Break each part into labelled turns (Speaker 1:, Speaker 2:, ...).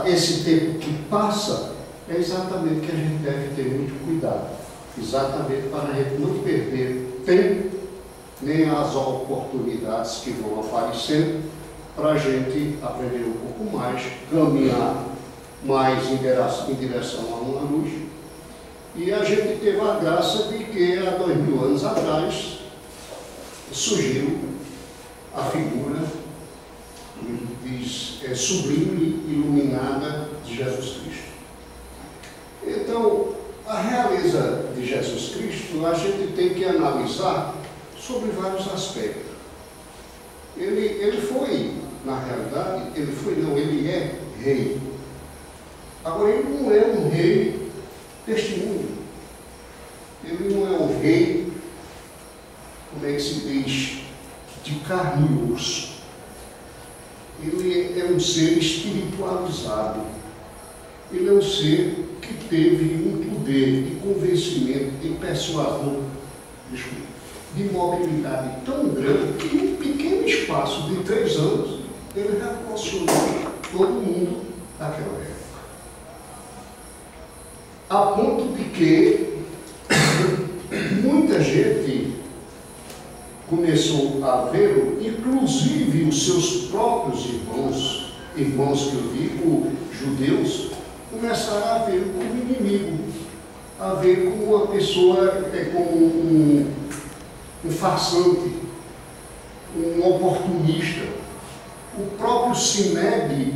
Speaker 1: Esse tempo que passa é exatamente que a gente deve ter muito cuidado, exatamente para a gente não perder tempo, nem as oportunidades que vão aparecendo, para a gente aprender um pouco mais, caminhar mais em direção a uma luz. E a gente teve a graça de que há 2000 anos atrás surgiu a figura sublime e iluminada de Jesus Cristo. Então, a realeza de Jesus Cristo a gente tem que analisar sobre vários aspectos. Ele foi, na realidade, ele é rei. Agora, ele não é um rei deste mundo. Ele não é um rei, como é que se diz, de carne e osso. Ele é um ser espiritualizado. Ele é um ser que teve um poder de convencimento, de persuasão, de mobilidade tão grande que em um pequeno espaço de 3 anos ele revolucionou todo mundo daquela época. A ponto de que muita gente começou a vê-lo, inclusive os seus próprios irmãos, irmãos que eu digo, judeus, começaram a ver como inimigo, a ver como uma pessoa, como um farsante, um oportunista. O próprio Sinédrio,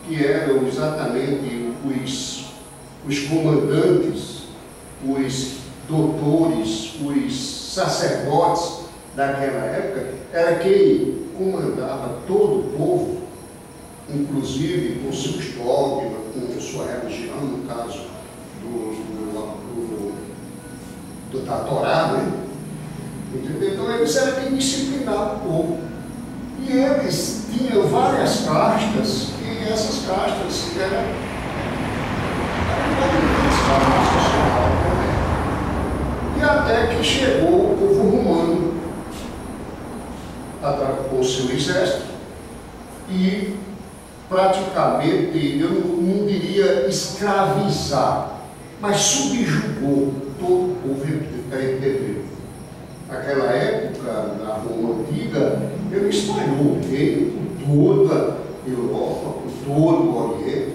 Speaker 1: que eram exatamente os comandantes, os doutores, os sacerdotes daquela época, era quem comandava todo o povo, inclusive com seus dogmas, com sua religião, no caso da Torá, né? Entendeu? Então eles eram quem disciplinava o povo. E eles tinham várias castas, e essas castas eram e até que chegou o povo romano com o seu exército e praticamente, eu não diria escravizar, mas subjugou todo o povo hebreu. Naquela época, na Roma antiga, ele espalhou o reino por toda a Europa, por todo o Oriente,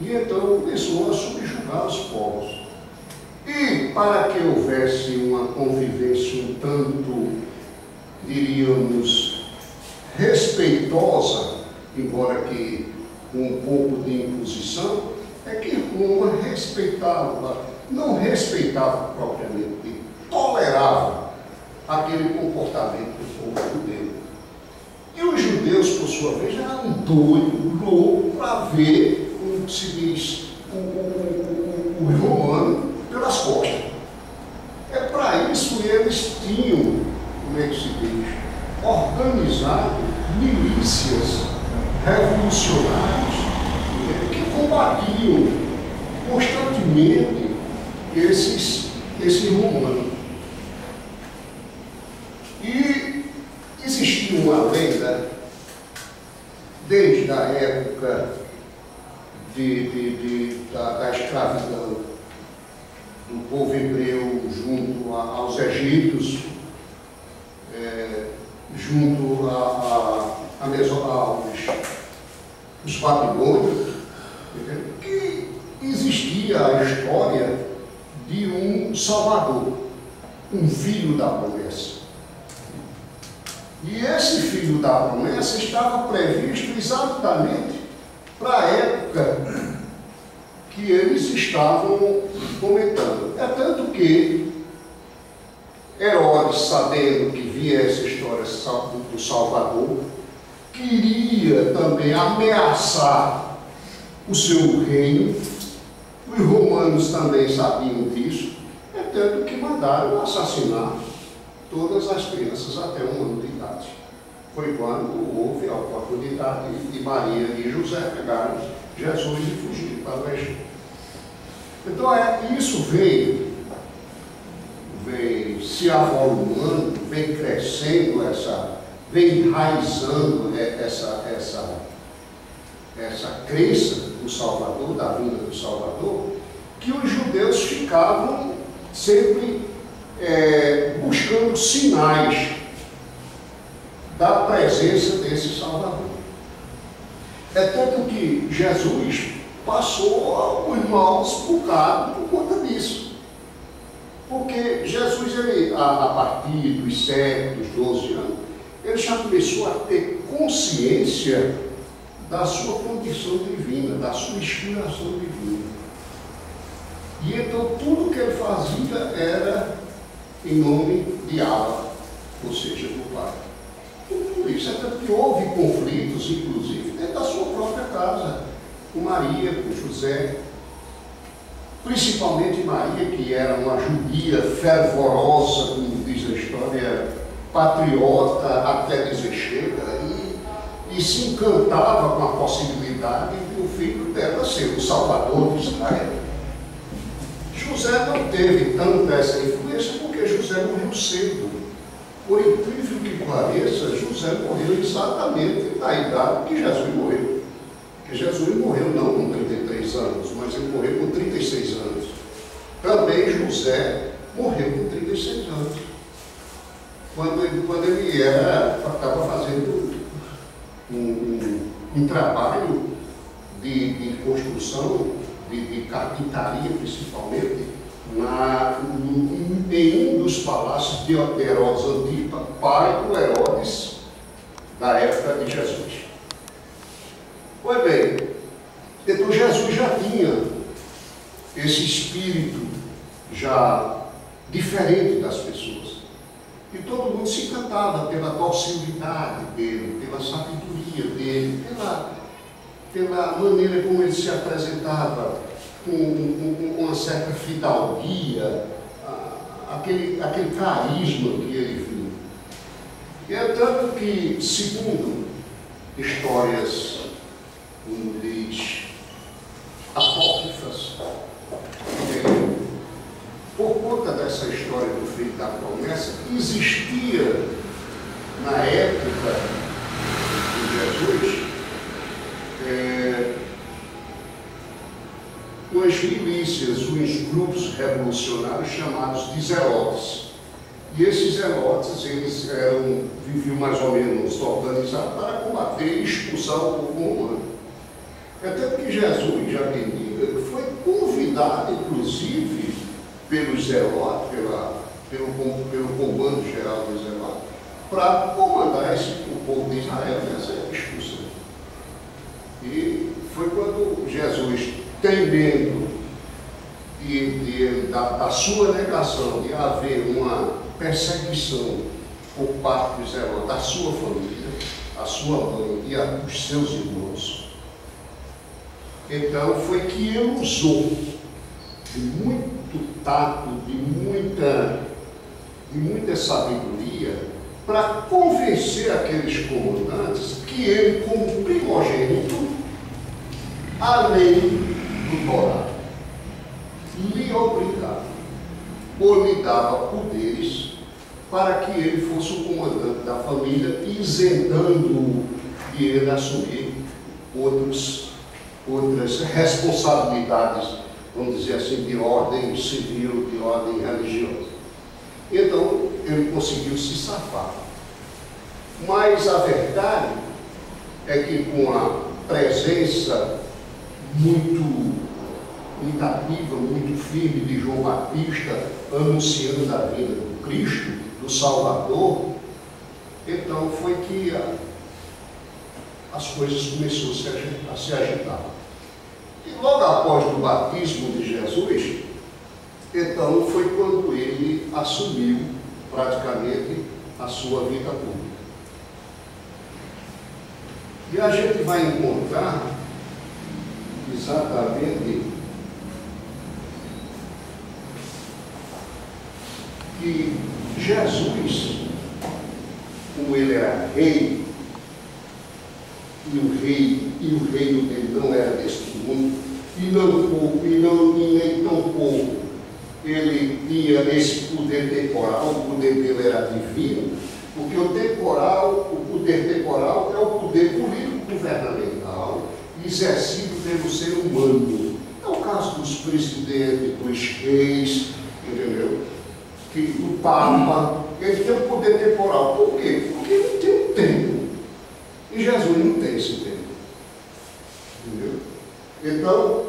Speaker 1: e então começou a subjugar os povos. E para que houvesse uma convivência um tanto, diríamos, respeitosa, embora que com um pouco de imposição, é que Roma respeitava, não respeitava propriamente, tolerava aquele comportamento do povo judeu. E os judeus, por sua vez, eram doidos, loucos, para ver, como se diz, o romano pelas costas. É para isso que eles tinham, como é que se diz, organizado milícias revolucionárias que combatiam constantemente esses romanos. E existia uma lenda, desde a época da escravidão do povo hebreu junto aos egípcios, junto aos babilônios, que existia a história de um Salvador, um filho da promessa. E esse filho da promessa estava previsto exatamente para a época que eles estavam comentando. É tanto que Herodes, sabendo que via essa história do Salvador, queria também ameaçar o seu reino. Os romanos também sabiam disso, é tanto que mandaram assassinar todas as crianças até 1 ano de idade. Foi quando houve a oportunidade de Maria e José pegarem Jesus e fugir para o Egito. Então isso veio se avolumando, vem crescendo, vem enraizando essa crença do Salvador, da vinda do Salvador, que os judeus ficavam sempre buscando sinais da presença desse Salvador. É tanto que Jesus passou os maus bocados por conta disso. Porque Jesus, a partir dos 7, dos 12 anos, ele já começou a ter consciência da sua condição divina, da sua inspiração divina. E então tudo que ele fazia era em nome de Abba, ou seja, do Pai. Tudo isso, é tanto que houve conflitos, inclusive, dentro da sua própria casa, com Maria, com José, principalmente Maria, que era uma judia fervorosa, como diz a história, patriota até dizer chega, e se encantava com a possibilidade de o filho dela ser o Salvador de Israel. José não teve tanta essa influência porque José morreu cedo. Por incrível que pareça, José morreu exatamente na idade que Jesus morreu. Porque Jesus morreu não com 33 anos, mas ele morreu com 36 anos. Também José morreu com 36 anos. Quando ele estava fazendo um trabalho de construção, de carpintaria principalmente, em um dos palácios de Herodes Antipa, pai do Herodes da época de Jesus. Pois bem, então Jesus já tinha esse espírito já diferente das pessoas. E todo mundo se encantava pela docilidade dele, pela sabedoria dele, pela maneira como ele se apresentava, com uma certa fidalguia, aquele carisma que ele viu. E é tanto que, segundo histórias, como diz, apócrifas, por conta dessa história do filho da promessa, existia na época de Jesus umas milícias, uns grupos revolucionários chamados de zelotes. E esses zelotes, eles viviam mais ou menos organizados para combater e expulsar o povo romano. É tanto que Jesus, já tem dito, foi convidado, inclusive, pelos zelotes, pelo comando geral dos zelotes, para comandar o povo de Israel nessa expulsão. E foi quando Jesus, temendo da sua negação de haver uma perseguição por parte dos zelotes, da sua família, a sua mãe e a dos seus irmãos, então foi que ele usou de muito tato, de muita sabedoria, para convencer aqueles comandantes que ele, como primogênito, a lei do Torá lhe obrigava ou lhe dava poderes para que ele fosse o comandante da família, isentando-o de ele assumir outras responsabilidades, vamos dizer assim, de ordem civil, de ordem religiosa. Então, ele conseguiu se safar. Mas a verdade é que, com a presença muito ativa, muito firme de João Batista, anunciando a vinda do Cristo, do Salvador, então foi que as coisas começaram a se agitar. E logo após o batismo de Jesus, então foi quando ele assumiu praticamente a sua vida pública. E a gente vai encontrar exatamente que Jesus, como ele era rei, e o reino dele não era deste mundo, e nem tão pouco ele tinha esse poder temporal, o poder dele era divino, porque o poder temporal é o poder político-governamental exercido pelo ser humano. É o caso dos presidentes, dos reis, entendeu? O Papa, ele tem um poder temporal. Por quê? Porque ele tem um tempo. E Jesus não tem esse tempo. Entendeu? Então,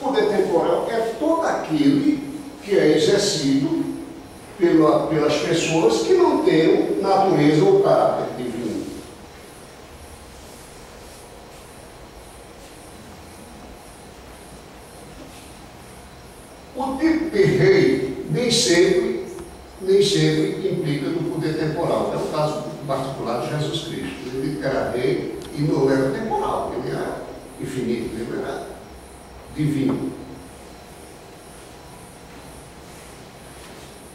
Speaker 1: poder temporal é todo aquele que é exercido pelas pessoas que não têm natureza ou caráter divino. O tipo de rei nem sempre implica no poder temporal. É o caso particular de Jesus Cristo. Ele era rei e não era temporal, ele era infinito, ele era divino.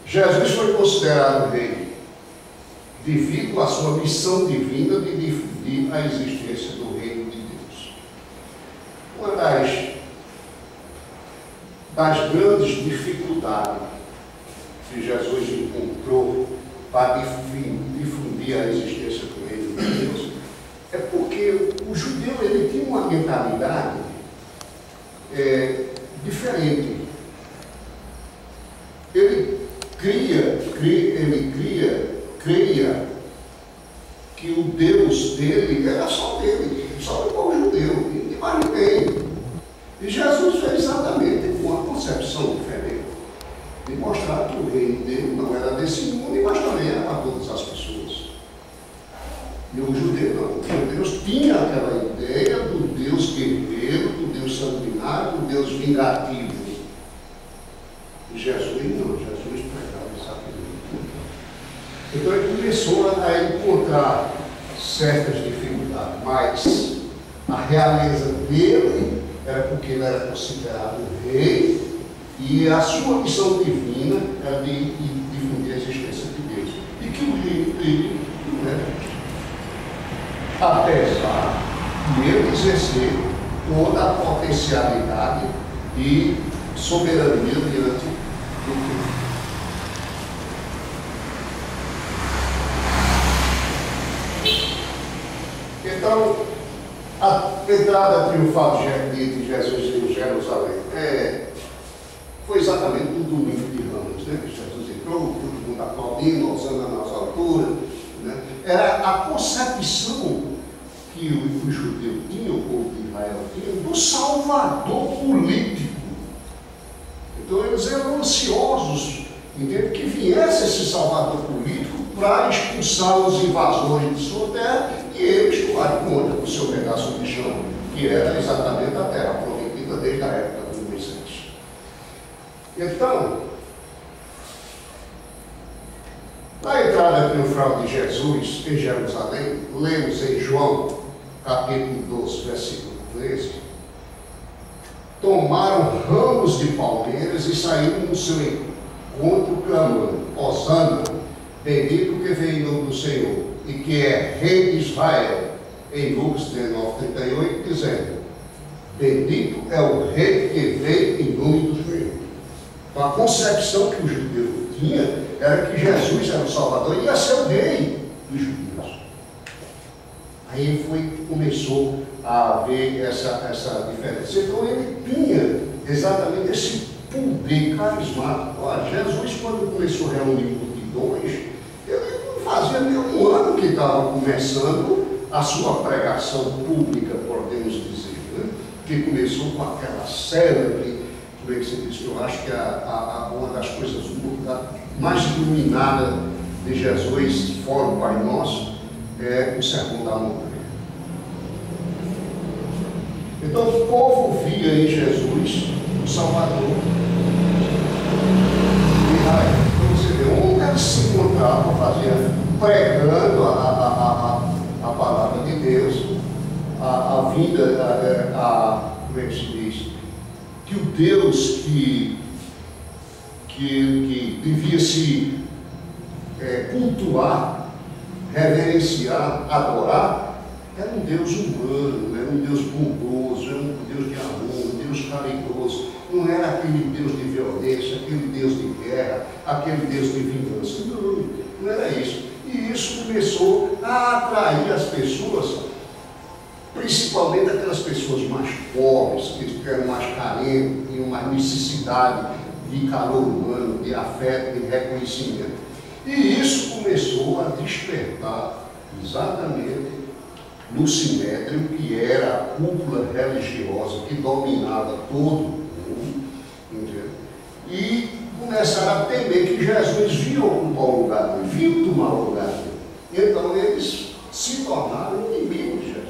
Speaker 1: Jesus foi considerado rei devido à sua missão divina de difundir a existência do reino de Deus. Uma das grandes dificuldades que Jesus encontrou para difundir a existência do reino de Deus é porque o judeu ele tinha uma mentalidade diferente. Ele creia que o Deus dele era só dele, só o povo judeu, e mais ninguém. E Jesus fez exatamente com uma concepção diferente, de mostrar que o reino dele não era desse mundo, mas também era para todas as pessoas. E o judeu não. Os judeus tinham aquela ideia do Deus guerreiro, do Deus sanguinário, do Deus vingativo. E Jesus não, Jesus pregava exatamente. Então ele começou a encontrar certas dificuldades, mas a realeza dele era porque ele era considerado rei e a sua missão divina era de difundir a existência de Deus. E que o reino dele, apesar de ele exercer toda a potencialidade e soberania diante do mundo. Então, a entrada triunfal de Jesus em Jerusalém foi exatamente no domingo de Ramos, né? Jesus entrou, todo mundo aplaudindo, Hosana nas alturas, né? Era a concepção que o judeu tinha, o povo de Israel tinha, do salvador político. Então eles eram ansiosos, entende? Que viesse esse salvador político para expulsar os invasores de sua terra e eles tomaram conta do seu pedaço de chão, que era exatamente a terra prometida desde a época de Moisés. Então, na entrada triunfal de Jesus em Jerusalém, lemos em João, capítulo 12, versículo 13, tomaram ramos de palmeiras e saíram no seu encontro clamando: Hosana, bendito que vem em nome do Senhor e que é rei de Israel, em Lucas 19:38, dizendo: bendito é o rei que vem em nome do Senhor. Então a concepção que o judeu tinha era que Jesus era o Salvador e ia ser o rei dos judeus. Aí começou a haver essa diferença. Então ele tinha exatamente esse poder carismático. Olha, Jesus, quando começou a reunir multidões, ele não fazia nem um ano que estava começando a sua pregação pública, podemos dizer, né? Que começou com aquela célebre, como é que se diz? Eu acho que uma das coisas mais iluminadas de Jesus, fora o Pai Nosso, é o Sermão da Montanha. Então o povo via em Jesus o Salvador de Israel. Então você vê onde eles se encontravam, pregando a palavra de Deus, a vinda, como é que se diz? Que o Deus que devia se cultuar, reverenciar, adorar, era um Deus humano, era um Deus bondoso, era um Deus de amor, um Deus caridoso. Não era aquele Deus de violência, aquele Deus de guerra, aquele Deus de vingança. Não era isso. E isso começou a atrair as pessoas, principalmente aquelas pessoas mais pobres, que eram mais carentes, tinham mais necessidade de calor humano, de afeto, de reconhecimento. E isso começou a despertar exatamente no Sinédrio, que era a cúpula religiosa que dominava todo o mundo, entendeu? E começaram a temer que Jesus vinha ocupar o lugar dele, vinha tomar o lugar dele. Então eles se tornaram inimigos de Jesus.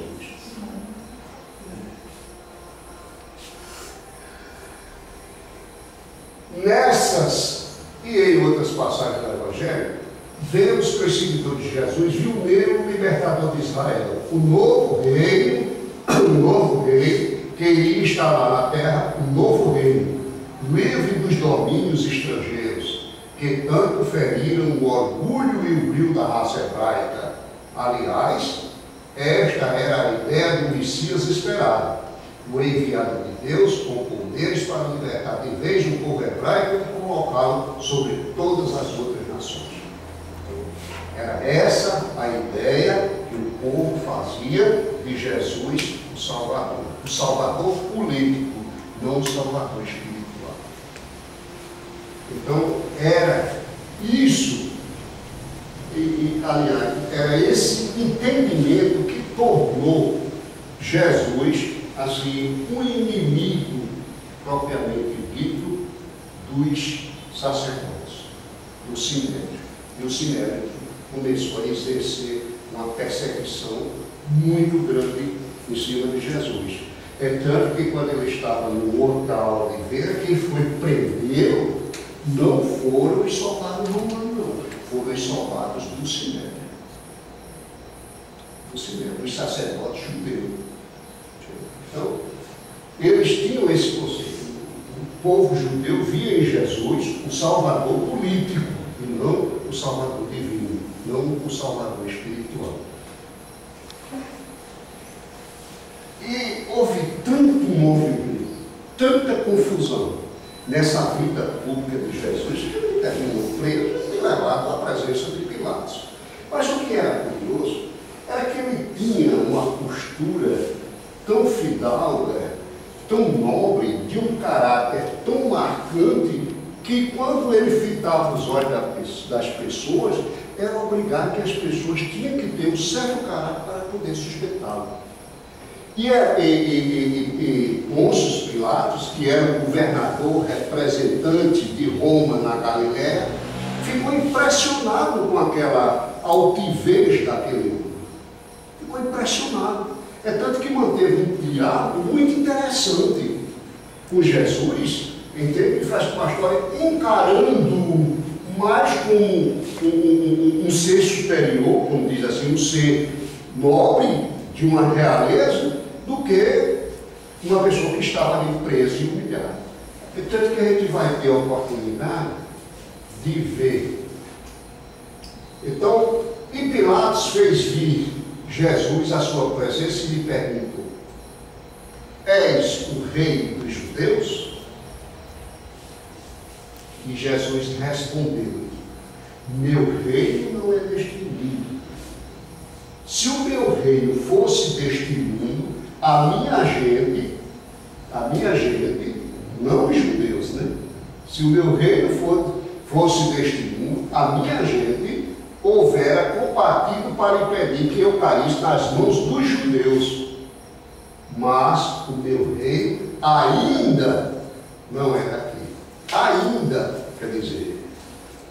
Speaker 1: Nessas e em outras passagens do Evangelho, vemos que os seguidores de Jesus viu nele o libertador de Israel, o novo rei que iria instalar na terra um novo reino, livre dos domínios estrangeiros, que tanto feriram o orgulho e o brilho da raça hebraica. Aliás, esta era a ideia do Messias esperado, o enviado de Deus com poderes para libertar de vez o povo hebraico e colocá-lo sobre todas as outras nações. Era essa a ideia que o povo fazia de Jesus, o Salvador político, não o Salvador espiritual. Então, era isso. E E, aliás, era esse entendimento que tornou Jesus, assim, um inimigo propriamente dito dos sacerdotes, do Sinédrio. E o Sinédrio começou a exercer uma perseguição muito grande em cima de Jesus. É tanto que quando ele estava no Horto da Oliveira, quem foi prendê-lo não foram os soldados romanos, não. Foram os soldados do Sinédrio. Do Sinédrio, os sacerdotes judeus. Então, eles tinham esse conceito. O povo judeu via em Jesus o salvador político, e não o salvador divino, não o salvador espiritual. E houve tanto movimento, tanta confusão nessa vida pública de Jesus, que ele terminou preso e levado à presença de Pilatos. Mas o que era curioso era que ele tinha uma postura tão fidalga, tão nobre, de um caráter tão marcante, que quando ele fitava os olhos das pessoas, era obrigado que as pessoas tinham que ter um certo caráter para poder sustentá-lo. E Pôncio Pilatos, que era o governador representante de Roma na Galiléia, ficou impressionado com aquela altivez daquele homem. Ficou impressionado. É tanto que manteve um diálogo muito interessante com Jesus, entende? Faz uma história encarando mais como um ser superior, como diz assim, um ser nobre de uma realeza, do que uma pessoa que estava ali presa e humilhada. É tanto que a gente vai ter a oportunidade de ver. Então, e Pilatos fez vir Jesus à sua presença e lhe perguntou: és o rei dos judeus? E Jesus respondeu: meu reino não é deste mundo. Se o meu reino fosse deste mundo, a minha gente, não os judeus, né? Se o meu reino fosse deste mundo, a minha gente houvera combatido para impedir que eu caísse nas mãos dos judeus. Mas o meu reino ainda não é daqui. Ainda, quer dizer,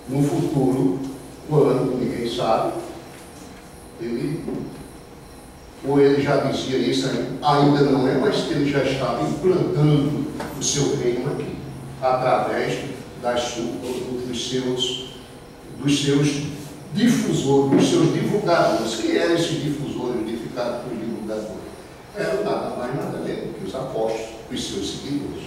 Speaker 1: no futuro, quando ninguém sabe, ou ele já dizia isso ainda não é, mas ele já estava implantando o seu reino aqui, através dos seus difusores, dos seus divulgadores. Que eram esses difusores, unificados por divulgadores? Eram nada mais nada menos que os apóstolos, os seus seguidores.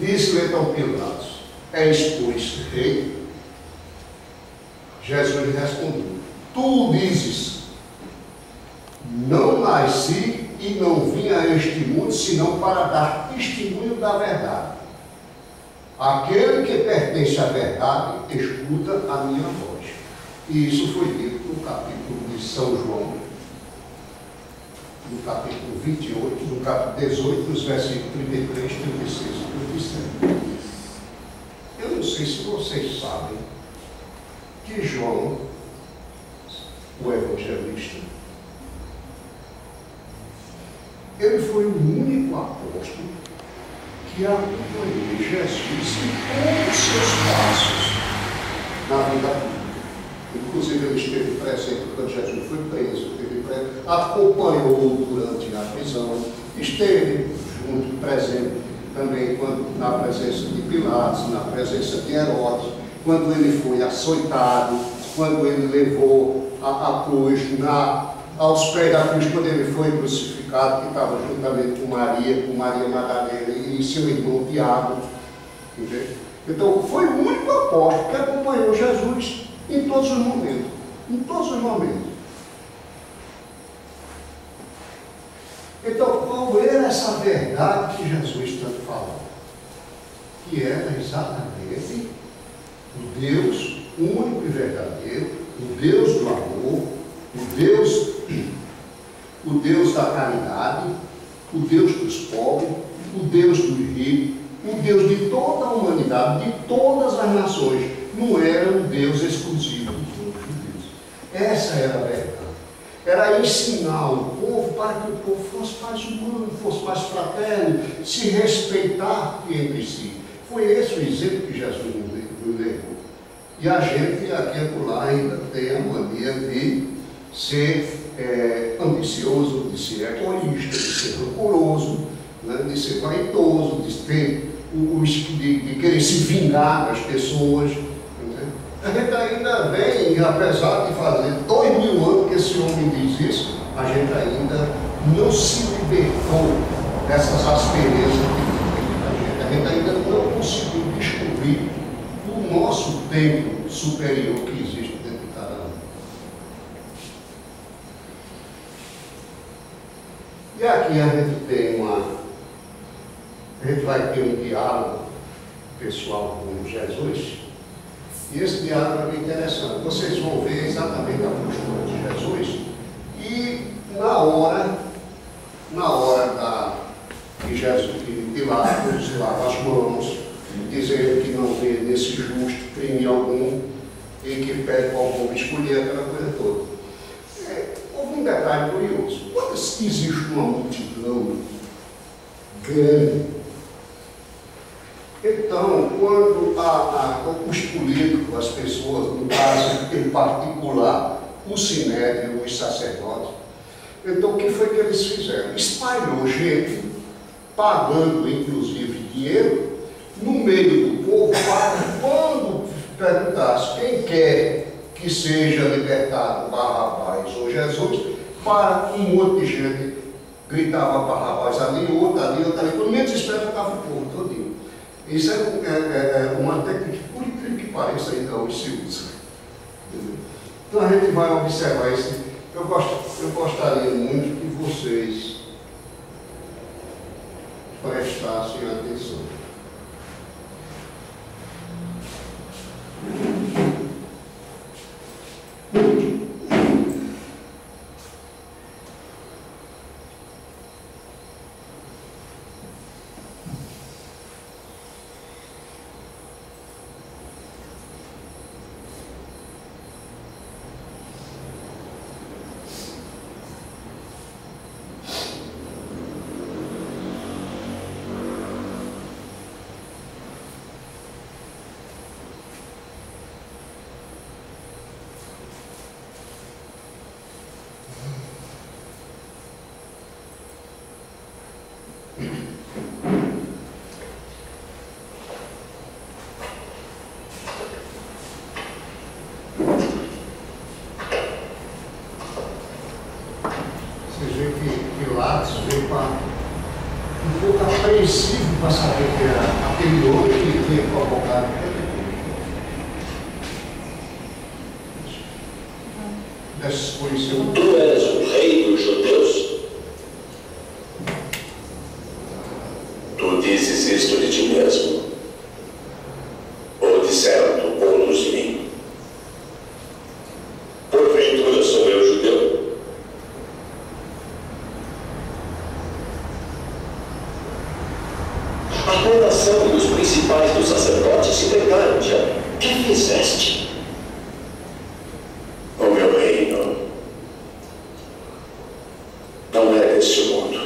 Speaker 1: Disse-lhe então Pilatos: és, pois, rei? Jesus lhe respondeu: tu dizes, não nasci e não vim a este mundo senão para dar testemunho da verdade. Aquele que pertence à verdade escuta a minha voz. E isso foi dito no capítulo de São João, no capítulo 28, no capítulo 18, nos versículos 33, 36 e 37. Eu não sei se vocês sabem que João, o evangelista, ele foi o único apóstolo que acompanhou Jesus em todos os seus passos na vida pública. Inclusive, ele esteve presente quando Jesus foi preso, acompanhou durante a prisão, esteve junto, presente também na presença de Pilatos, na presença de Herodes, quando ele foi açoitado, quando ele levou a cruz aos pés da cruz, quando ele foi crucificado, que estava juntamente com Maria Madalena e seu irmão Tiago. Entende? Então, foi o único apóstolo que acompanhou Jesus em todos os momentos. Em todos os momentos. Então, qual era essa verdade que Jesus tanto falava? Que era exatamente o Deus único e verdadeiro, o Deus do amor, o Deus da caridade, o Deus dos pobres, o Deus dos ricos, o Deus de toda a humanidade, de todas as nações. não era um Deus exclusivo dos outros judeus. Essa era a verdade. Era ensinar o povo para que o povo fosse mais humano, fosse mais fraterno, se respeitar entre si. Foi esse o exemplo que Jesus nos levou. E a gente aqui e lá ainda tem a mania de ser ambicioso, de ser egoísta, de ser rancoroso, né, de ser vaidoso, de querer se vingar das pessoas. A gente ainda vem, apesar de fazer 2000 anos que esse homem diz isso, a gente ainda não se libertou dessas asperezas que tem. A gente ainda não conseguiu descobrir o nosso tempo superior que existe dentro de cada um. E aqui a gente vai ter um diálogo pessoal com Jesus. E esse diálogo é bem interessante. Vocês vão ver exatamente a postura de Jesus. E na hora que Pilatos lava as mãos, dizendo que não vê nesse justo crime algum e que pede para o povo escolher aquela coisa toda. Houve um detalhe curioso. Quando existe uma multidão grande, então, quando os políticos, as pessoas, no caso em particular, o sinédrio, os sacerdotes, então o que foi que eles fizeram? Espalhou gente, pagando inclusive dinheiro, no meio do povo, para quando perguntasse quem quer que seja libertado, Barrabás ou Jesus, para um monte de gente gritava Barrabás ali, outro ali, quando menos espera estava o povo todinho. Isso é uma técnica, por incrível que pareça, ainda hoje se usa. Então a gente vai observar isso. Eu gostaria muito que vocês prestassem atenção. Um pouco apreensivo para saber que era aquele homem que tinha provocado.
Speaker 2: Tu és o rei dos judeus? Tu dizes isto de ti mesmo? Ou disseram-te outros de mim? Porventura sou eu judeu? A redação e os principais dos sacerdotes se pegaram de mim. Que fizeste? O meu reino não é deste mundo.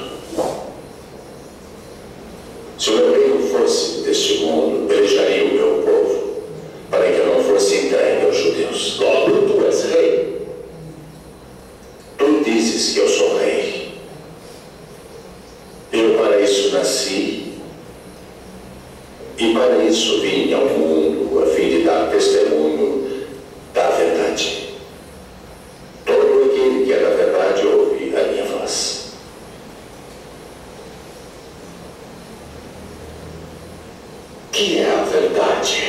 Speaker 2: Se o meu reino fosse deste mundo, beijaria o meu povo, para que eu não fosse entregue aos judeus. Logo, tu és rei. Tu dizes que eu sou rei. Eu para isso nasci. E para isso vim ao mundo, a fim de dar testemunho da verdade. Todo aquele que é da verdade ouve a minha voz. Que é a verdade?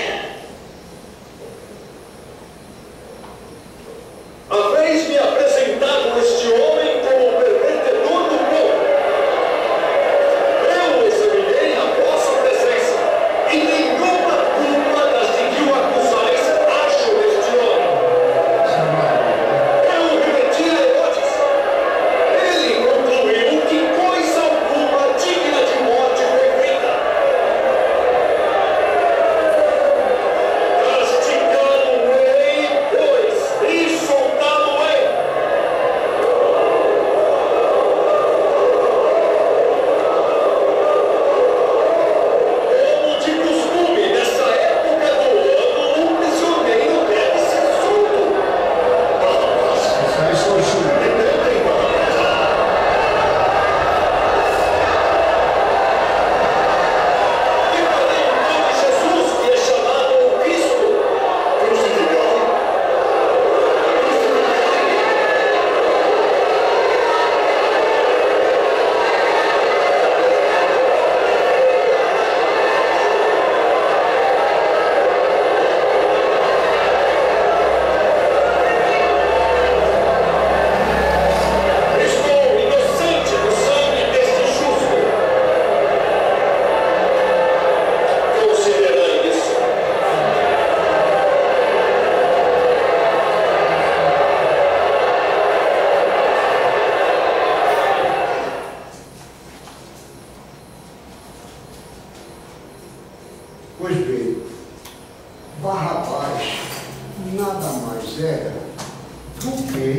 Speaker 2: Haveis me apresentado este homem como o pervertedor do povo. Eu examinei a vossa presença e nenhuma culpa das de que o acusais acho neste homem. Eu o remeti a Herodes. Ele concluiu que coisa alguma digna de morte foi feita. Castigado
Speaker 1: nada mais era do que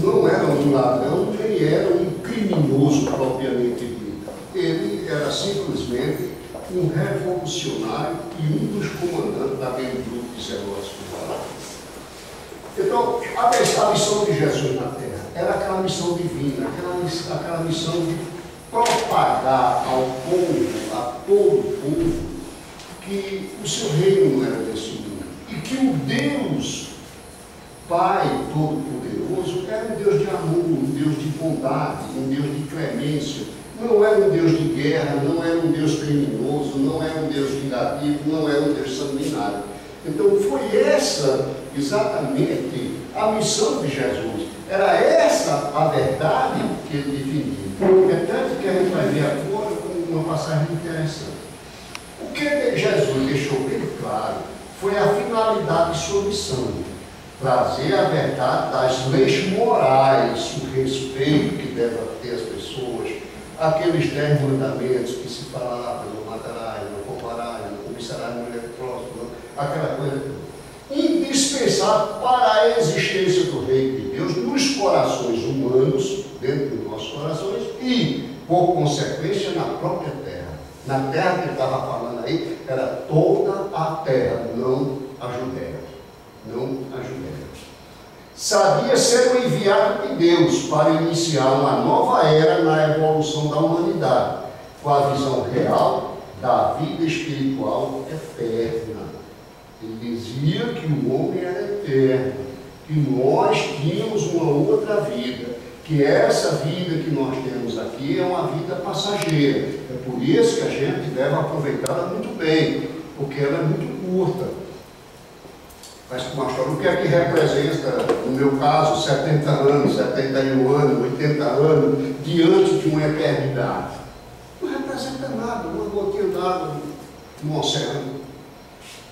Speaker 1: não era um ladrão, nem era um criminoso propriamente dito. Ele era simplesmente um revolucionário e um dos comandantes daquele grupo de zelosos. Então, a missão de Jesus na Terra era aquela missão divina, aquela missão de propagar ao povo, a todo o povo, que o seu reino não era desse mundo. E que o Deus, Pai Todo-Poderoso, era um Deus de amor, um Deus de bondade, um Deus de clemência. Não era um Deus de guerra, não era um Deus criminoso, não era um Deus vingativo, não era um Deus sanguinário. Então foi essa exatamente a missão de Jesus. Era essa a verdade que ele defendia. É tanto que a gente vai ver agora uma passagem interessante. O que Jesus deixou bem claro foi a finalidade de sua missão. Trazer a verdade das leis morais, o respeito que deve ter as pessoas, aqueles 10 mandamentos que se falava, não matarás, não roubarás, não cobiçarás a mulher próxima, aquela coisa indispensável para a existência do reino de Deus nos corações humanos, dentro dos nossos corações e, por consequência, na própria terra. Na terra que ele estava falando aí, era toda a terra, não a Judéia. Não a Judéia. Sabia ser o enviado de Deus para iniciar uma nova era na evolução da humanidade, com a visão real da vida espiritual eterna. Ele dizia que o homem era eterno, que nós tínhamos uma outra vida, que essa vida que nós temos aqui é uma vida passageira. É por isso que a gente deve aproveitá-la muito bem, porque ela é muito curta. Mas, pastor, o que é que representa, no meu caso, 70 anos, 71 anos, 80 anos, diante de uma eternidade? Não representa nada, uma gotinha d'água no oceano.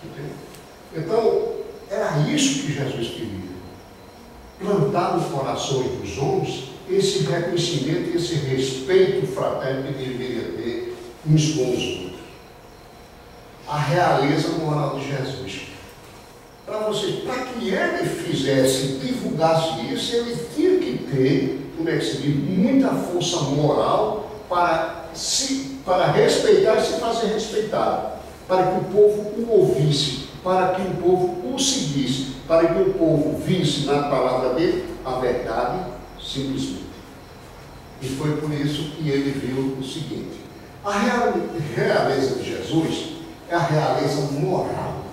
Speaker 1: Entendeu? Então, era isso que Jesus queria. Plantar nos corações dos homens esse reconhecimento, esse respeito fraterno que deveria ter uns com os outros. A realeza moral de Jesus. Para que ele fizesse, divulgasse isso, ele tinha que ter, como é que se diz, muita força moral para respeitar e se fazer respeitado, para que o povo o ouvisse, para que o povo o seguisse, para que o povo visse na palavra dele a verdade simplesmente. E foi por isso que ele viu o seguinte: a realeza de Jesus é a realeza moral,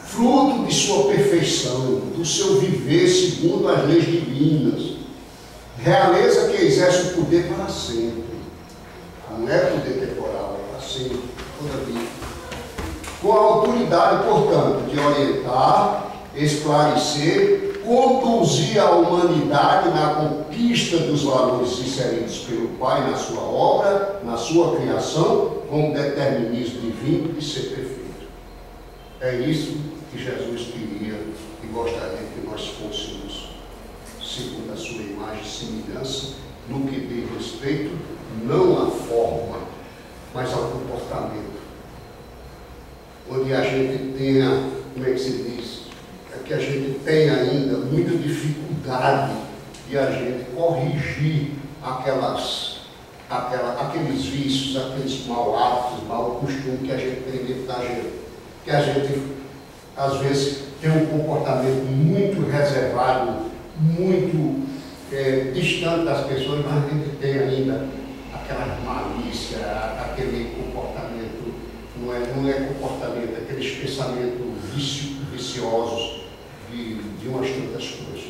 Speaker 1: fruto de sua perfeição, do seu viver segundo as leis divinas. Realeza que exerce o poder para sempre. Não é poder temporal, é para sempre, toda a vida. Com a autoridade, portanto, de orientar, esclarecer, conduzir a humanidade na conquista dos valores inseridos pelo Pai na sua obra, na sua criação, com o determinismo divino de ser perfeito. É isso que Jesus queria e gostaria que nós fôssemos, segundo a sua imagem e semelhança, no que diz respeito, não à forma, mas ao comportamento. Onde a gente tenha, como é que se diz, que a gente tem ainda muita dificuldade de a gente corrigir aqueles vícios, aqueles mau hábitos, mau costume que a gente tem dentro da gente. Que a gente, às vezes, tem um comportamento muito reservado, muito distante das pessoas, mas a gente tem ainda aquela malícia, aquele comportamento, não é comportamento, aqueles pensamentos viciosos de umas tantas coisas.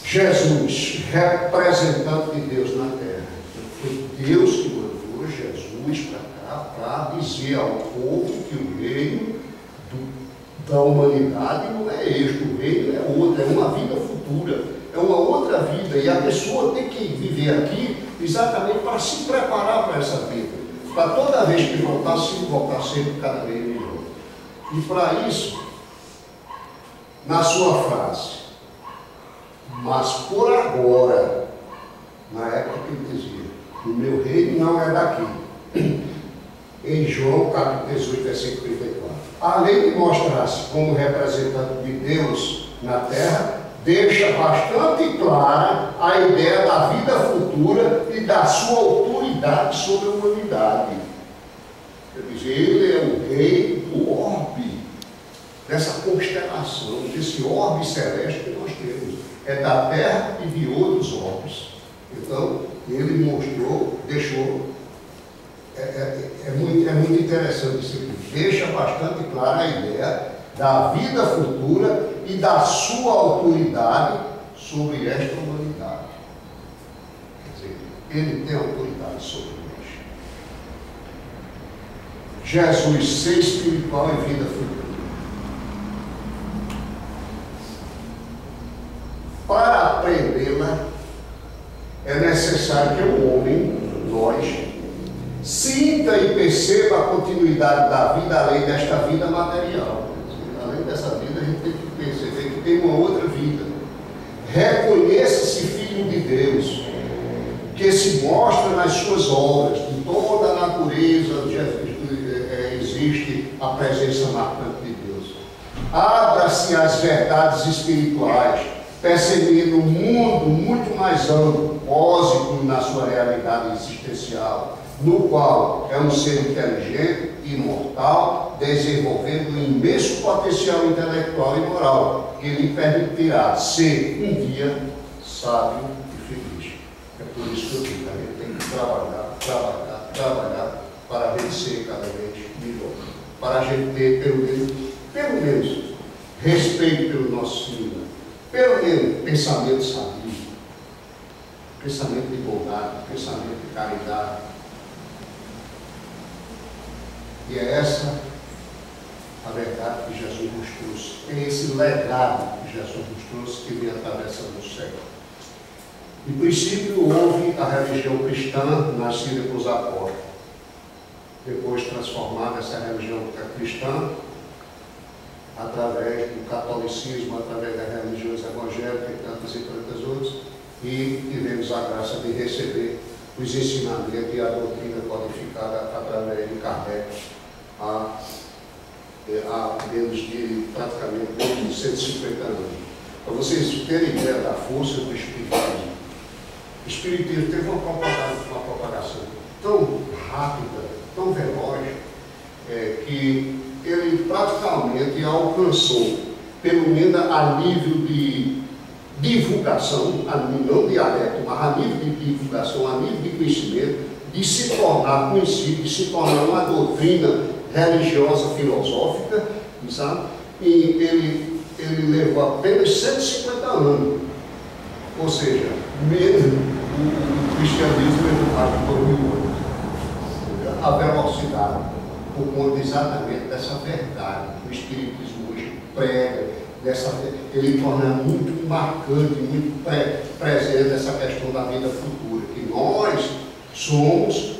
Speaker 1: Jesus, representante de Deus na terra, foi Deus que mandou Jesus para cá para dizer ao povo que o reino da humanidade não é este, o reino é outro, é uma vida futura, é uma outra vida, e a pessoa tem que viver aqui exatamente para se preparar para essa vida, para toda vez que voltar sempre cada vez melhor. E para isso, na sua frase, mas por agora, na época que ele dizia, o meu reino não é daqui. em João capítulo 18, versículo 34. Além de mostrar-se como representante de Deus na terra, deixa bastante clara a ideia da vida futura e da sua autoridade sobre a humanidade. Quer dizer, ele é o rei do orbe, dessa constelação, desse orbe celeste que nós temos. É da terra e de outros orbes. Então, ele mostrou, deixou. É muito interessante isso aqui. Deixa bastante clara a ideia da vida futura e da sua autoridade sobre esta humanidade. Quer dizer, ele tem autoridade sobre nós. Jesus, ser espiritual e vida futura. Para aprendê-la, é necessário que o homem, nós, sinta e perceba a continuidade da vida além desta vida material. Além dessa vida, a gente tem que perceber que tem uma outra vida. Reconheça-se filho de Deus, que se mostra nas suas obras. De toda a natureza existe a presença marcante de Deus. Abra-se às verdades espirituais, percebendo um mundo muito mais amplo, cósmico na sua realidade existencial, no qual é um ser inteligente e imortal, desenvolvendo um imenso potencial intelectual e moral, que lhe permitirá ser um dia sábio e feliz. É por isso que eu digo, a gente tem que trabalhar para vencer cada vez melhor, para a gente ter pelo menos respeito pelo nosso Senhor, pelo menos pensamento sadio, pensamento de bondade, pensamento de caridade. E é essa a verdade que Jesus nos trouxe. É esse legado que Jesus nos trouxe que vem atravessando o século. No princípio houve a religião cristã nascida pelos apóstolos. Depois transformada essa religião cristã através do catolicismo, através das religiões evangélicas e tantas outras, e tivemos a graça de receber os ensinamentos e a doutrina codificada através de Kardec há menos de praticamente menos de 150 anos. Para vocês terem ideia da força do Espiritismo. O Espiritismo teve uma propagação tão rápida, tão veloz, que ele praticamente alcançou, pelo menos a nível de divulgação, não dialeto, mas a nível de divulgação, a nível de conhecimento, de se tornar conhecido, de se tornar uma doutrina religiosa, filosófica, sabe? E ele levou apenas 150 anos. Ou seja, mesmo o cristianismo levou mais de 2000 anos. A velocidade, por conta exatamente dessa verdade que o Espiritismo hoje prega, ele torna muito marcante, muito presente essa questão da vida futura, que nós somos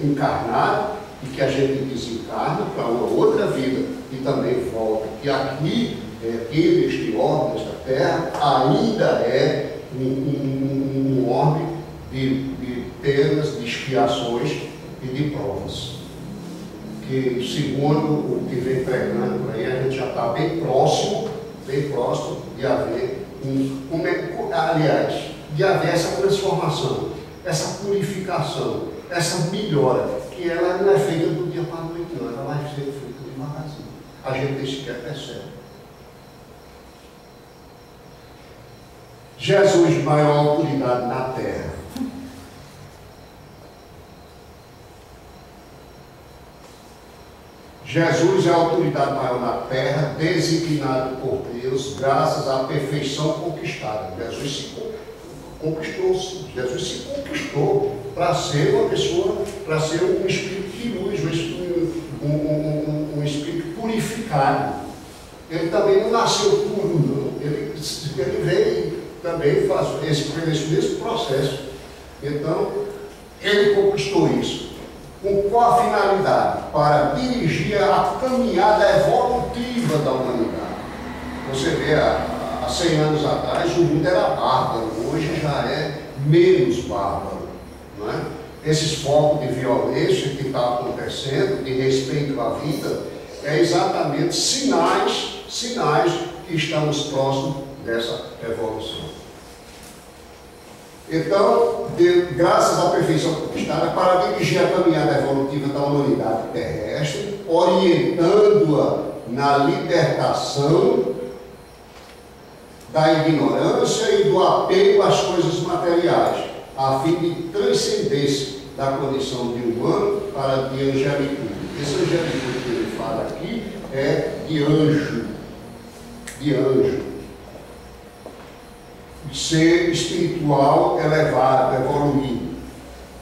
Speaker 1: encarnados e que a gente desencarna para uma outra vida e também volta, que aqui neste orbe, nesta terra, ainda é um orbe de penas, de expiações e de provas. Que, segundo o que vem pregando por aí, a gente já está bem próximo de haver de haver essa transformação, essa purificação, essa melhora, que ela não é feita do dia para a noite, não, ela vai ser feita devagarzinho. A gente nem sequer percebe. Jesus, maior autoridade na terra. Jesus é a autoridade maior na terra, designado por Deus, graças à perfeição conquistada. Jesus se conquistou para ser uma pessoa, para ser um espírito de luz, um espírito purificado. Ele também não nasceu puro, não. Ele veio também fazer esse mesmo processo. Então, ele conquistou isso. Com qual a finalidade? Para dirigir a caminhada evolutiva da humanidade. Você vê, há 100 anos atrás, o mundo era bárbaro, hoje já é menos bárbaro, não é? esses focos de violência que está acontecendo, de respeito à vida, é exatamente sinais que estamos próximos dessa evolução. Então, graças à perfeição conquistada, para dirigir a caminhada evolutiva da humanidade terrestre, orientando-a na libertação da ignorância e do apego às coisas materiais, a fim de transcendência da condição de humano para de angelitude. Esse angelitude que ele fala aqui é de anjo, de ser espiritual elevado, evoluído.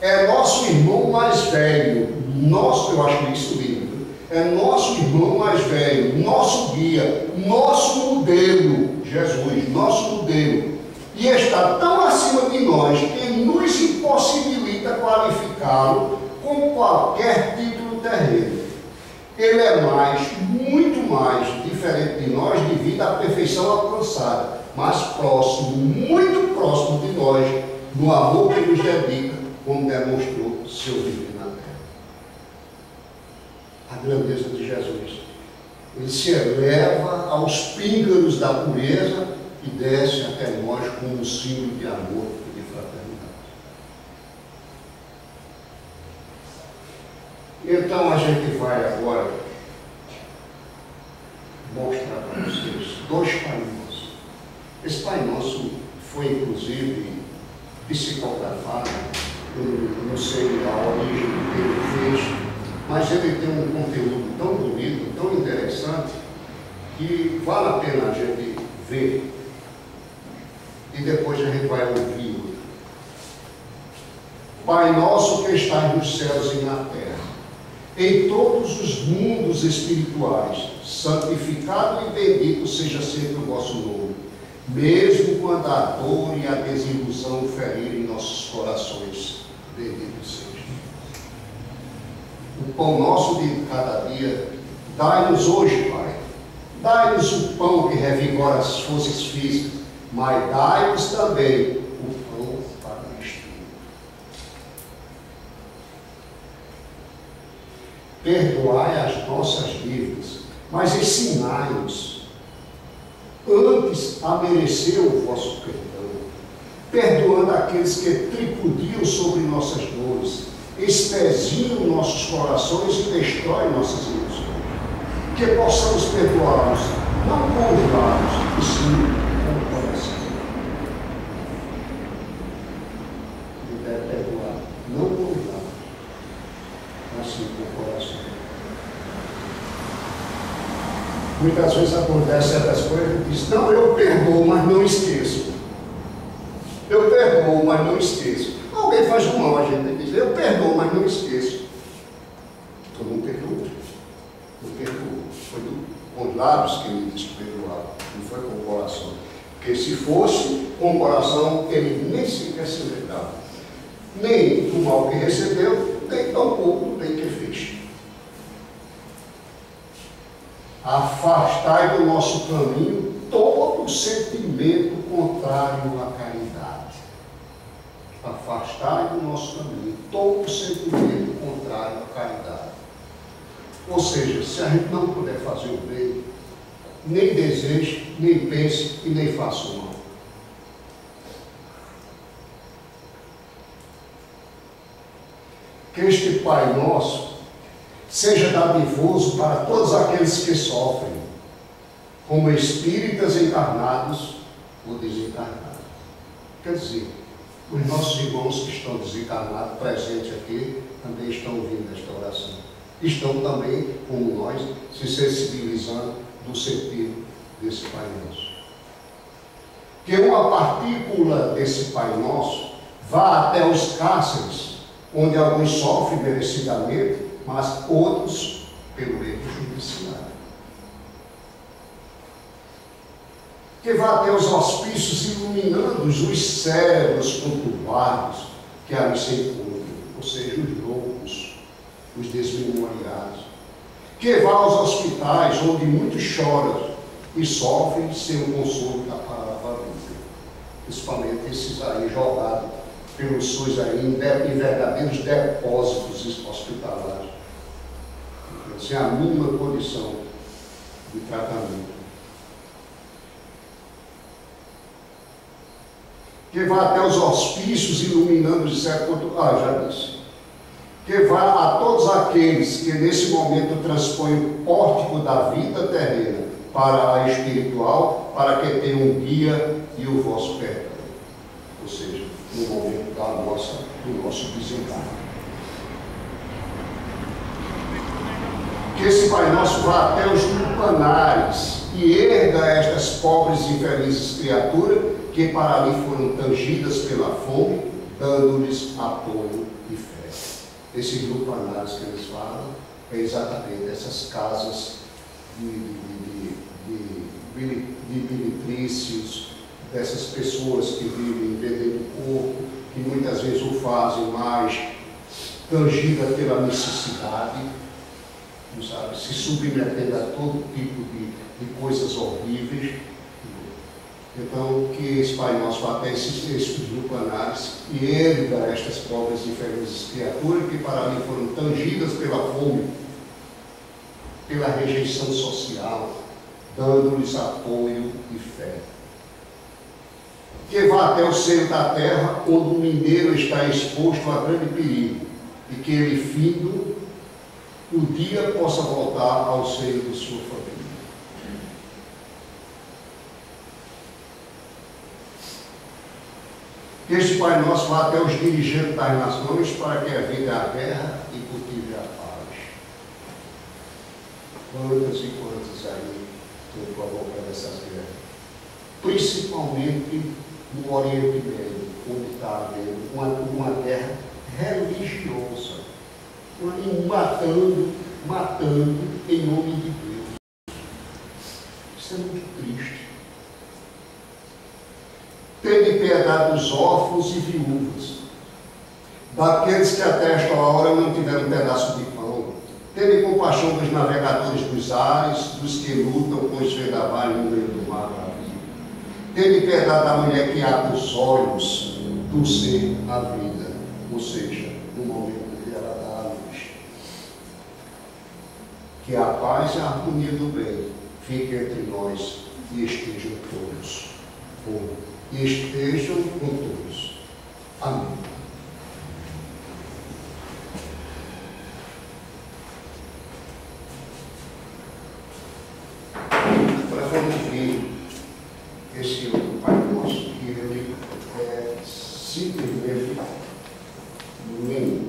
Speaker 1: É nosso irmão mais velho, eu acho isso lindo, é nosso irmão mais velho, nosso guia, nosso modelo, Jesus, nosso modelo. E está tão acima de nós que nos impossibilita qualificá-lo com qualquer título terreno. Ele é muito mais diferente de nós devido à perfeição alcançada, mas próximo, muito próximo de nós, no amor que nos dedica, como demonstrou seu viver na terra. A grandeza de Jesus. Ele se eleva aos píncaros da pureza e desce até nós como um símbolo de amor e de fraternidade. Então a gente vai agora mostrar para vocês 2 Pai Nossos. Esse Pai Nosso foi inclusive psicografado, eu não sei a origem que ele fez, mas ele tem um conteúdo tão bonito, tão interessante, que vale a pena a gente ver e depois a gente vai ouvir. Pai nosso que estás nos céus e na terra, em todos os mundos espirituais, santificado e bendito seja sempre o vosso nome, mesmo quando a dor e a desilusão ferirem nossos corações, bendito seja. O pão nosso de cada dia, dai-nos hoje, Pai. Dai-nos o pão que revigora as forças físicas, mas dai-nos também o pão para o espírito. Perdoai as nossas dívidas, mas ensinai-nos antes a merecer o vosso perdão, perdoando aqueles que tripudiam sobre nossas dores, espezinham nossos corações e destroem nossas ilusões. Que possamos perdoá-los, não com os lábios, e sim com o coração. Ele deve perdoar, não com os lábios, mas sim com o coração. Muitas vezes acontece certas coisas e diz, não, eu perdoo, mas não esqueço. Eu perdoo, mas não esqueço. Alguém faz um mal, a gente tem que dizer, eu perdoo, mas não esqueço. Eu não perdoo. Não perdoo. Foi com os lábios que ele disse perdoar, não foi com o coração. Porque se fosse com o coração, ele nem sequer se lembrava. Nem do mal que recebeu, nem tampouco do bem que fez. Afastai do nosso caminho todo sentimento contrário à caridade. Afastai do nosso caminho todo sentimento contrário à caridade. Ou seja, se a gente não puder fazer o bem, nem deseje, nem pense e nem faça o mal. Que este Pai Nosso seja dadivoso para todos aqueles que sofrem, como espíritas encarnados ou desencarnados. Quer dizer, os nossos irmãos que estão desencarnados, presentes aqui, também estão ouvindo esta oração. Estão também, como nós, se sensibilizando do sentido desse Pai Nosso. Que uma partícula desse Pai Nosso vá até os cárceres, onde alguns sofrem merecidamente, mas outros pelo erro judiciário. Que vá até os hospícios iluminando os cérebros conturbados que ali se encontram, ou seja, os loucos, os desmemoriados. Que vá aos hospitais onde muitos choram e sofrem sem o consolo da palavra bíblica, principalmente esses aí jogados pelo SUS aí, em verdadeiros depósitos hospitalares, sem a mínima condição de tratamento. Que vá até os hospícios iluminando os séculos. Já disse. Que vá a todos aqueles que nesse momento transpõem o pórtico da vida terrena para a espiritual, para que tenham um guia e o vosso perdão. Ou seja, no momento do nosso desencarne. Que esse Pai Nosso vá até os lupanares e erga estas pobres e infelizes criaturas que para ali foram tangidas pela fome, dando-lhes apoio e fé. Esses lupanares que eles falam é exatamente essas casas de bilitrícios, dessas pessoas que vivem vendendo o corpo, que muitas vezes o fazem mais tangida pela necessidade, não sabe, se submetendo a todo tipo de coisas horríveis. Então, que esse Pai Nosso vá até esses lupanares e erga estas pobres e infelizes criaturas que para mim foram tangidas pela fome, pela rejeição social, dando-lhes apoio e fé. Que vá até o seio da terra, onde o mineiro está exposto a grande perigo, e que ele, findo o dia, possa voltar ao seio de sua família. Que este Pai Nosso vá até os dirigentes das nações para que evite a guerra e cultive a paz. Quantas e quantas aí estão provocando essas guerras? Principalmente no Oriente Médio, onde está havendo uma guerra religiosa, matando em nome de Deus. Isso é muito triste. Tende piedade dos órfãos e viúvas, daqueles que até esta hora não tiveram um pedaço de pão. Tende compaixão dos navegadores dos ares, dos que lutam com os vendavais no meio do mar da vida. Tende piedade da mulher que abre os olhos do ser à vida, ou seja, no momento que ela dá a luz. Que a paz e a harmonia do bem fiquem entre nós e estejam todos com todos. Amém. Agora vamos ver esse outro Pai Nosso, que ele é simplesmente lindo.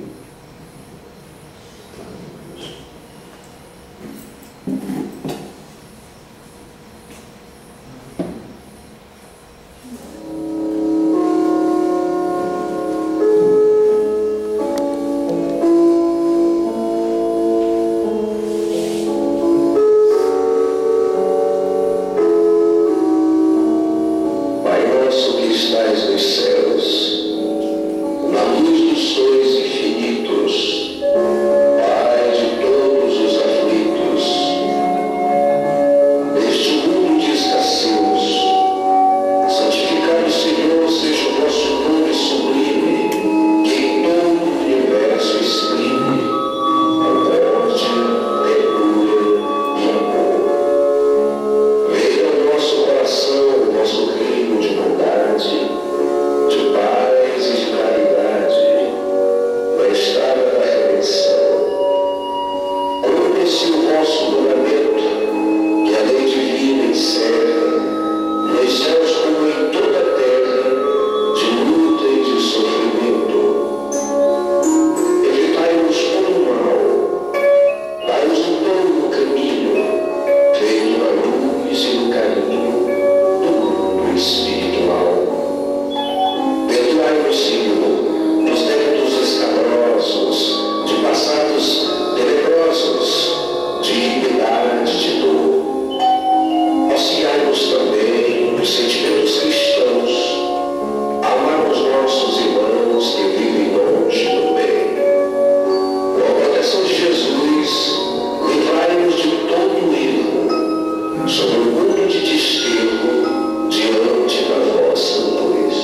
Speaker 2: diante da vossa luz.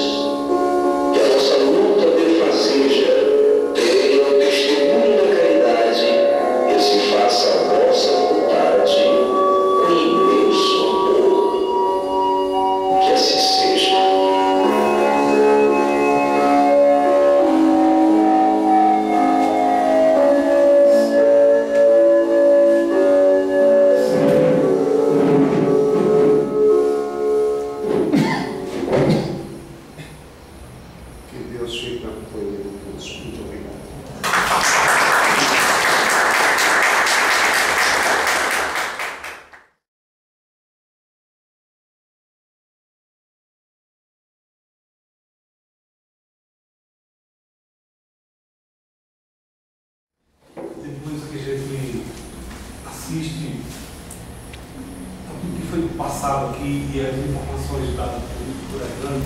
Speaker 2: Que a nossa luta
Speaker 3: passado aqui e as informações dadas por Hernando,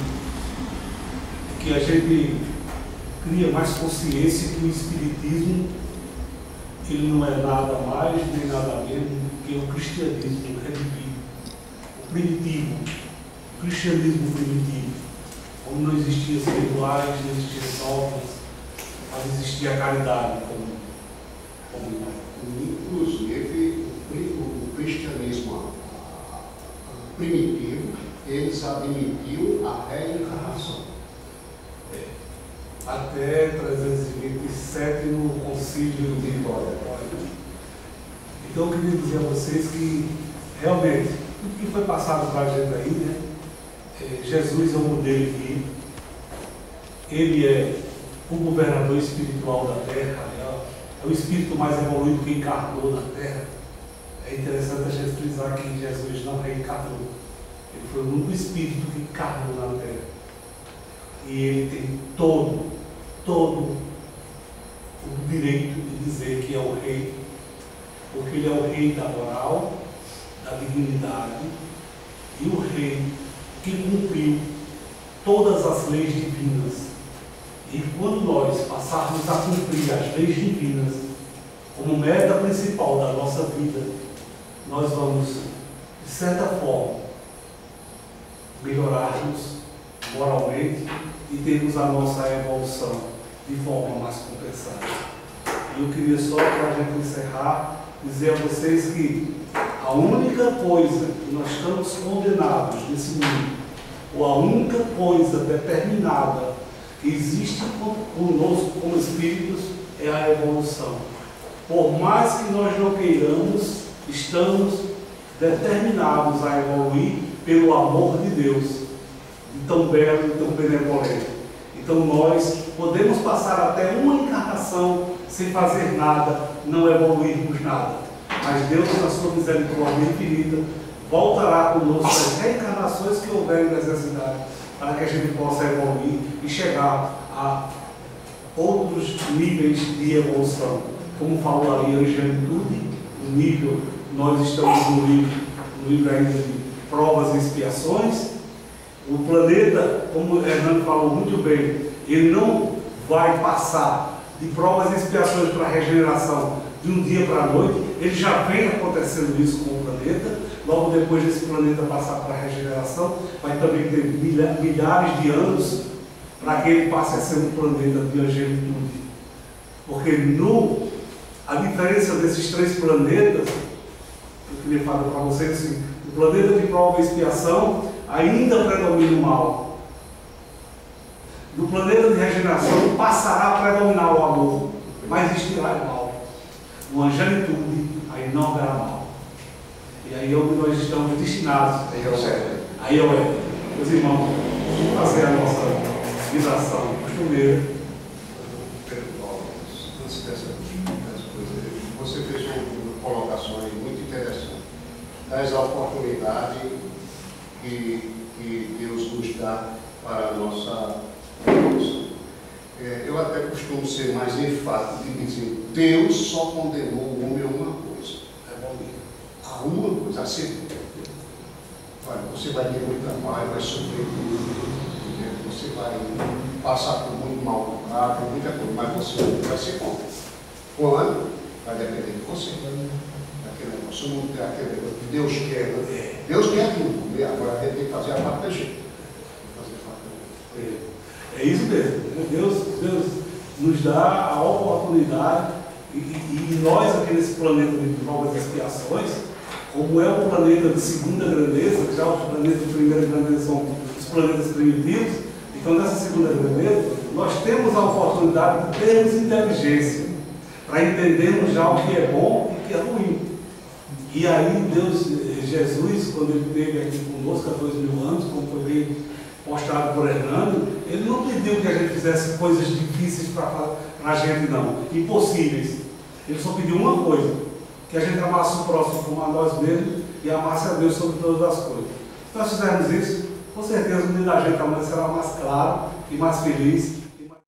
Speaker 3: que a gente cria mais consciência que o Espiritismo ele não é nada mais nem nada menos do que o cristianismo redimido, o primitivo, o cristianismo primitivo, onde não existiam rituais, não existiam dogmas, mas existia a caridade como
Speaker 1: inclusive o cristianismo primitivo, eles admitiam a reencarnação.
Speaker 3: Até 327 no concílio de Vitória. Então eu queria dizer a vocês que realmente o que foi passado para a gente aí, né? Jesus é o modelo vivo, ele é o governador espiritual da terra, é o espírito mais evoluído que encarnou na terra. É interessante a gente frisar que Jesus não reencarnou, ele foi o único espírito que encarnou na terra. E ele tem todo o direito de dizer que é o rei, porque ele é o rei da moral, da dignidade, e o rei que cumpriu todas as leis divinas. E quando nós passarmos a cumprir as leis divinas como meta principal da nossa vida, nós vamos, de certa forma, melhorarmos moralmente e termos a nossa evolução de forma mais compensada. E eu queria só, para a gente encerrar, dizer a vocês que a única coisa que nós estamos condenados nesse mundo, ou a única coisa determinada que existe conosco como espíritos, é a evolução. Por mais que nós não queiramos, estamos determinados a evoluir pelo amor de Deus, de tão belo e tão benevolente. Então nós podemos passar até uma encarnação sem fazer nada, não evoluirmos nada. Mas Deus, na sua misericórdia infinita, voltará conosco as reencarnações que houverem necessidade, para que a gente possa evoluir e chegar a outros níveis de evolução. Como falou ali, angelitude, o nível, nós estamos no livro ainda de provas e expiações. O planeta, como o Hernando falou muito bem, ele não vai passar de provas e expiações para a regeneração de um dia para a noite. Ele já vem acontecendo isso com o planeta. Logo depois desse planeta passar para a regeneração, vai também ter milhares de anos para que ele passe a ser um planeta de angelitude. Porque a diferença desses três planetas, eu queria falar para vocês assim, o planeta de prova e expiação ainda predomina o mal. No planeta de regeneração passará a predominar o amor, mas existirá o mal. No angelitude, aí não haverá mal. E aí é onde nós estamos destinados.
Speaker 1: Aí é o certo.
Speaker 3: Aí é o certo. Meus irmãos, vamos fazer a nossa vibração costumeira.
Speaker 1: Pedro Paulo, antes dessas coisas, você fez uma colocação aí muito interessante. Das oportunidades que Deus nos dá para a nossa evolução. Eu até costumo ser mais enfático de dizer: Deus só condenou o homem a uma coisa. A uma coisa, a segunda. Você vai ter muito trabalho, vai sofrer muito, você vai passar por muito mal bocado, muita coisa, mas você vai ser contra. Quando? Vai depender de você. Aquele negócio, não tem aquele negócio que Deus quer, né? Deus quer tudo, né? Agora a gente tem que fazer a parte da gente.
Speaker 3: É isso mesmo. Deus nos dá a oportunidade e nós aqui nesse planeta de provas e expiações, como é um planeta de segunda grandeza, que já os planetas de primeira grandeza são os planetas primitivos, então nessa segunda grandeza nós temos a oportunidade de termos inteligência para entendermos já o que é bom e o que é ruim. E aí Jesus, quando ele esteve aqui conosco há 2000 anos, como foi bem mostrado por Hernando, ele não pediu que a gente fizesse coisas difíceis para a gente, não, impossíveis. Ele só pediu uma coisa: que a gente amasse o próximo como a nós mesmos e amasse a Deus sobre todas as coisas. Se nós fizermos isso, com certeza o dia da gente amanhã será mais claro e mais feliz